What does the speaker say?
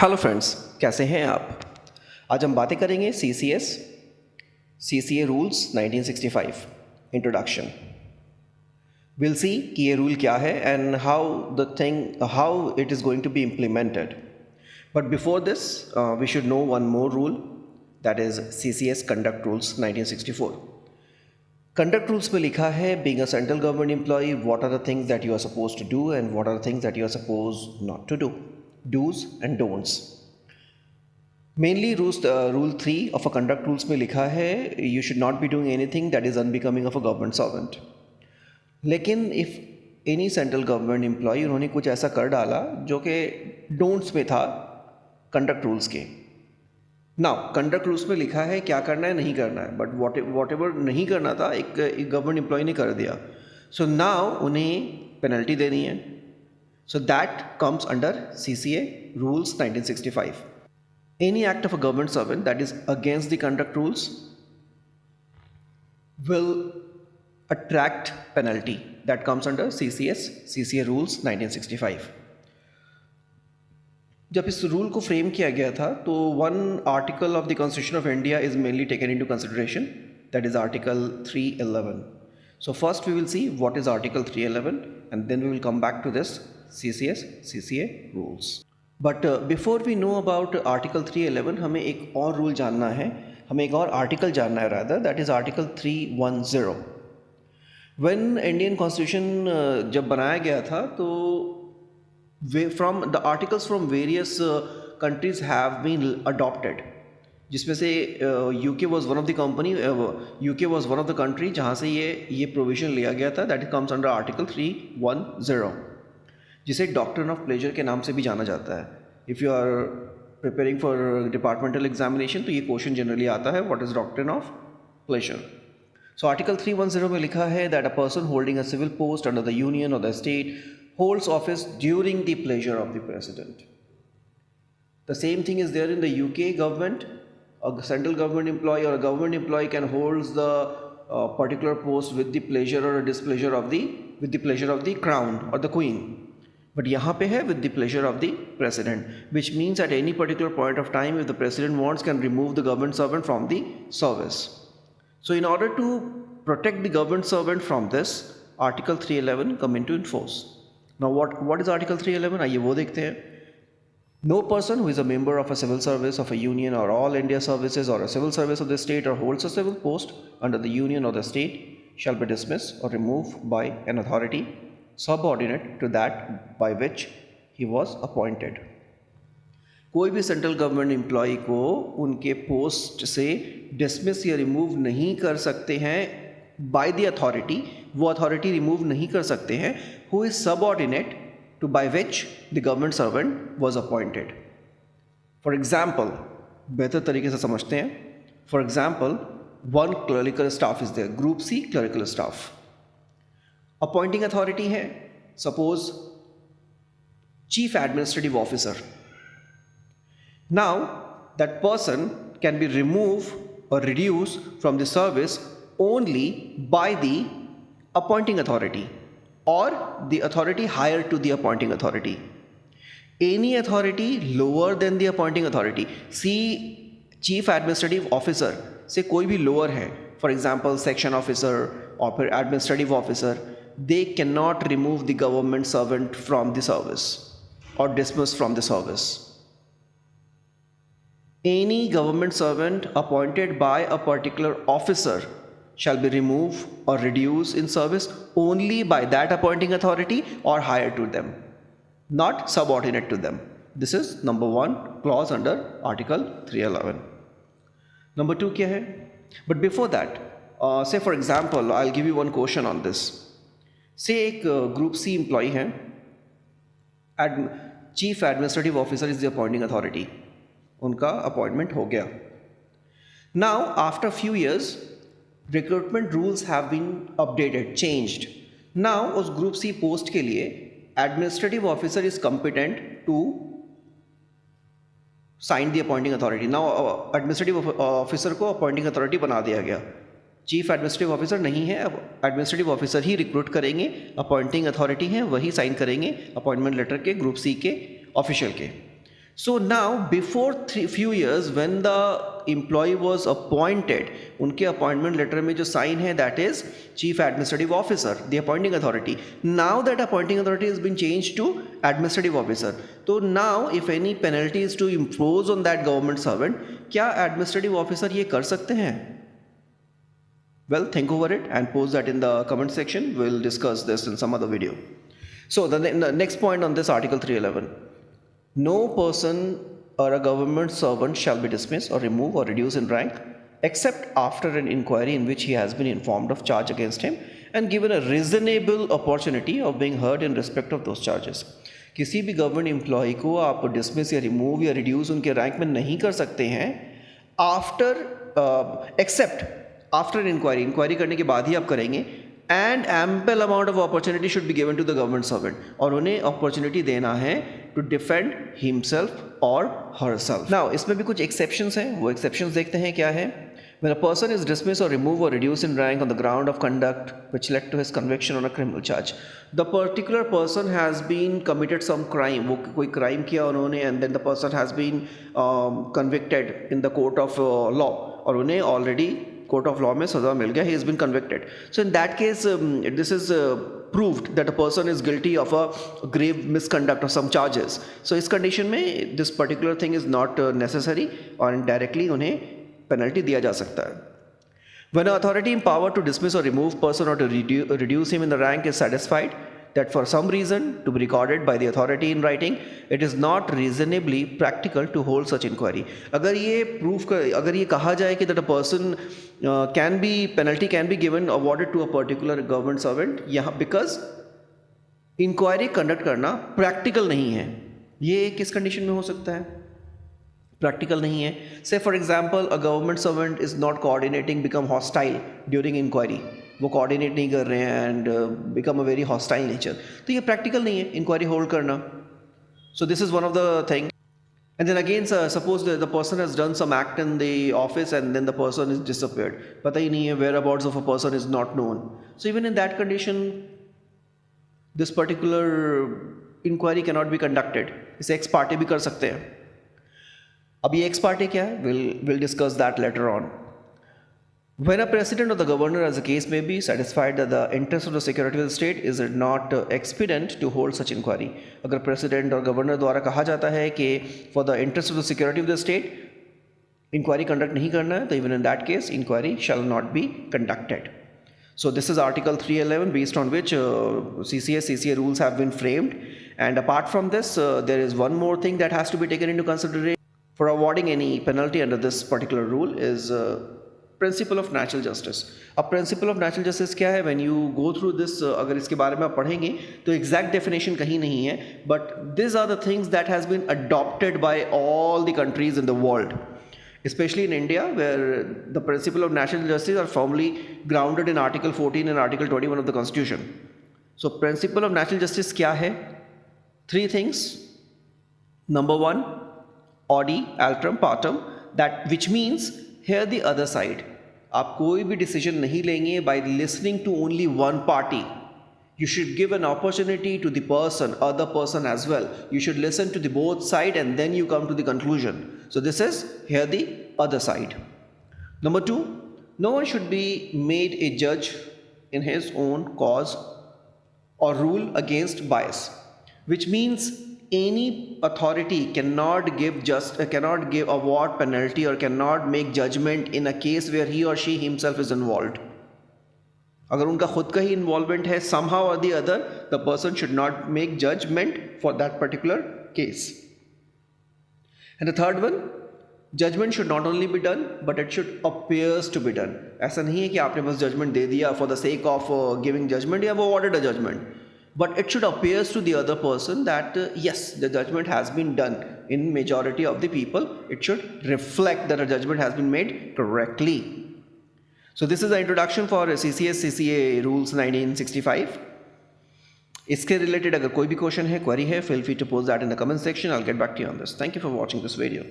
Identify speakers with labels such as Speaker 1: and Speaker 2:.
Speaker 1: Hello friends, कैसे हैं आप। आज हम बातें करेंगे CCA rules 1965 introduction. Will see कि ये रूल क्या है and how it is going to be implemented. But before this we should know one more rule, that is CCS conduct rules 1964। Conduct rules में लिखा है, being a central government employee, what are the things that you are suppose to do and what are the things that you are suppose not to do, do's and don'ts। Mainly rule 3 of a conduct rules में लिखा है, you should not be doing anything that is unbecoming of a government servant. लेकिन if any central government employ उन्होंने कुछ ऐसा कर डाला जो कि डोंट्स में था कंडक्ट रूल्स के। नाउ कंडक्ट रूल्स में लिखा है क्या करना है, नहीं करना है, बट वॉट एवर नहीं करना था एक गवर्नमेंट एम्प्लॉय ने कर दिया, सो नाउ उन्हें पेनल्टी देनी है। So that comes under CCA rules 1965. Any act of a government servant that is against the conduct rules will attract penalty. That comes under CCA rules 1965. जब इस rule को frame किया गया था तो one article of the Constitution of India is mainly taken into consideration, that is Article 311. So first we will see what is Article 311 and then we will come back to this CCA rules. But before we know about Article 311, हमें एक और rule जानना है, हमें एक और article जानना है rather, that is Article 310. When Indian Constitution जब बनाया गया था तो from the articles from various countries have been adopted, जिसमें से UK was one of the country जहाँ से ये प्रोविजन लिया गया था, that comes under Article 310, जिसे डॉक्ट्रिन ऑफ प्लेजर के नाम से भी जाना जाता है। If you are preparing for departmental examination तो ये क्वेश्चन जनरली आता है, what is doctrine of pleasure. So article 310 में लिखा है that a person holding a civil post under the union और the state holds office during the pleasure of the president. The same thing is there in the UK गवर्नमेंट। A central government employee or a government employee can hold the particular post with the pleasure or displeasure of the crown or the queen. But यहाँ पे है with the pleasure of the president, which means at any particular point of time, if the president wants, can remove the government servant from the service. So in order to protect the government servant from this, Article 311 come into force. Now what is Article 311? आइए वो देखते हैं। No person who is a member of a civil service of a union or all India services or a civil service of the state or holds a civil post under the union or the state shall be dismissed or removed by an authority subordinate to that by which he was appointed. कोई भी central government employ को उनके post से dismiss या remove नहीं कर सकते हैं बाय द अथॉरिटी, वो अथॉरिटी रिमूव नहीं कर सकते हैं who is subordinate to by which the government servant was appointed. For example, बेहतर तरीके से समझते हैं। For example, one clerical staff is there, Group C clerical staff. Appointing authority है, suppose Chief Administrative Officer. Now, that person can be removed or reduced from the service only by the appointing authority or the authority higher to the appointing authority. Any authority lower than the appointing authority, see chief administrative officer से कोई भी lower है, for example section officer or फिर administrative officer, they cannot remove the government servant from the service or dismiss from the service. Any government servant appointed by a particular officer shall be removed or reduced in service only by that appointing authority or higher to them, not subordinate to them. This is number 1 clause under Article 311. Number 2 क्या है? But before that, say for example, I'll give you one question on this. Say एक Group C employee है, Chief Administrative Officer is the appointing authority, उनका appointment हो गया. Now after few years recruitment rules have been updated, changed. Now उस group C post के लिए administrative officer is competent to sign the appointing authority. Now administrative officer को appointing authority बना दिया गया, चीफ एडमिनिस्ट्रेटिव ऑफिसर नहीं है, अब एडमिनिस्ट्रेटिव ऑफिसर ही रिक्रूट करेंगे, अपॉइंटिंग अथॉरिटी है वही साइन करेंगे अपॉइंटमेंट लेटर के ग्रुप सी के ऑफिशियल के। So now before few years when the employee was appointed, उनके appointment letter में जो sign है that is chief administrative officer, the appointing authority. Now that appointing authority has been changed to administrative officer. So now if any penalty is to impose on that government servant, क्या administrative officer ये कर सकते हैं? Well, think over it and post that in the comment section. We'll discuss this in some other video. So the next point on this Article 311. No person or a government servant shall be dismissed or removed or reduced in rank except after an inquiry in which he has been informed of charge against him and given a reasonable opportunity of being heard in respect of those charges. किसी भी government employ को आप dismiss या remove या reduce उनके rank में नहीं कर सकते हैं after except after an inquiry करने के बाद ही आप करेंगे and ample amount of opportunity should be given to the government servant और उन्हें अपॉर्चुनिटी देना है टू डिफेंड हिमसेल्फ और हरसेल्फ. नाउ इसमें भी कुछ एक्सेप्शंस हैं, वो एक्सेप्शंस देखते हैं क्या है. When a person is dismissed or removed or reduced in rank on the ground of conduct which led to his conviction on a criminal charge, the particular person has been committed some crime, वो कोई crime किया उन्होंने and then the person has been convicted in the court of law और उन्हें already court of law में सजा मिल गया, he has been convicted. So in that case this is proved that a person is guilty of a grave misconduct or some charges. So इस condition में this particular thing is not necessary और directly उन्हें penalty दिया जा सकता है. When an authority empowered to dismiss or remove person or to reduce him in the rank is satisfied that for some reason to be recorded by the authority in writing, it is not reasonably practical to hold such inquiry. अगर ये कहा जाए कि that a person penalty can be given awarded to a particular government servant, यहाँ because inquiry conduct करना practical नहीं है, ये किस condition में हो सकता है? प्रैक्टिकल नहीं है. Say for example a government servant is not coordinating, become hostile during inquiry, वो कोऑर्डिनेट नहीं कर रहे हैं and become a very hostile nature, तो ये प्रैक्टिकल नहीं है इंक्वायरी होल्ड करना. So this is one of the thing. And then again suppose the person has done some act in the office and then the person is disappeared, पता ही नहीं है, whereabouts of a person is not known. So even in that condition this particular inquiry can not be conducted. इसे ex parte भी कर सकते हैं. अब ये एक्स पार्टी क्या है, we'll discuss that later on. When a president or the governor, as the case may be, satisfied that the interest of the security of the state is not expedient to hold such inquiry. अगर president और governor द्वारा कहा जाता है कि for the interest of the security of the state inquiry conduct नहीं करना है, तो even in that case inquiry shall not be conducted. So this is Article 311 based on which CCS, CCA rules have been framed. And apart from this, there is one more thing that has to be taken into consideration for awarding any penalty under this particular rule is principle of natural justice. अब principle of natural justice क्या है? When you go through this, अगर इसके बारे में आप पढ़ेंगे तो exact definition कहीं नहीं है, but these are the things that has been adopted by all the countries in the world, especially in India, where the principle of natural justice are firmly grounded in Article 14 and Article 21 of the Constitution. So principle of natural justice क्या है? Three things. Number one, audi alteram partem, that which means hear the other side. आप कोई भी decision नहीं लेंगे by listening to only one party. You should give an opportunity to the person, other person as well. You should listen to the both side and then you come to the conclusion. So this is hear the other side. Number two, no one should be made a जज in his own cause और rule against bias, which means any authority cannot give award penalty or cannot make judgment in a case where he or she himself is involved. अगर उनका खुद का ही involvement है somehow or the other, the person should not make judgment for that particular case. And the third one, judgment should not only be done but it should appears to be done. ऐसा नहीं है कि आपने बस judgment दे दिया for the sake of giving judgment या वो awarded a judgment. But it should appears to the other person that yes, the judgment has been done. In majority of the people, it should reflect that a judgment has been made correctly. So this is the introduction for CCS CCA rules 1965. इसके related अगर कोई भी question है, query है, feel free to post that in the comment section. I'll get back to you on this. Thank you for watching this video.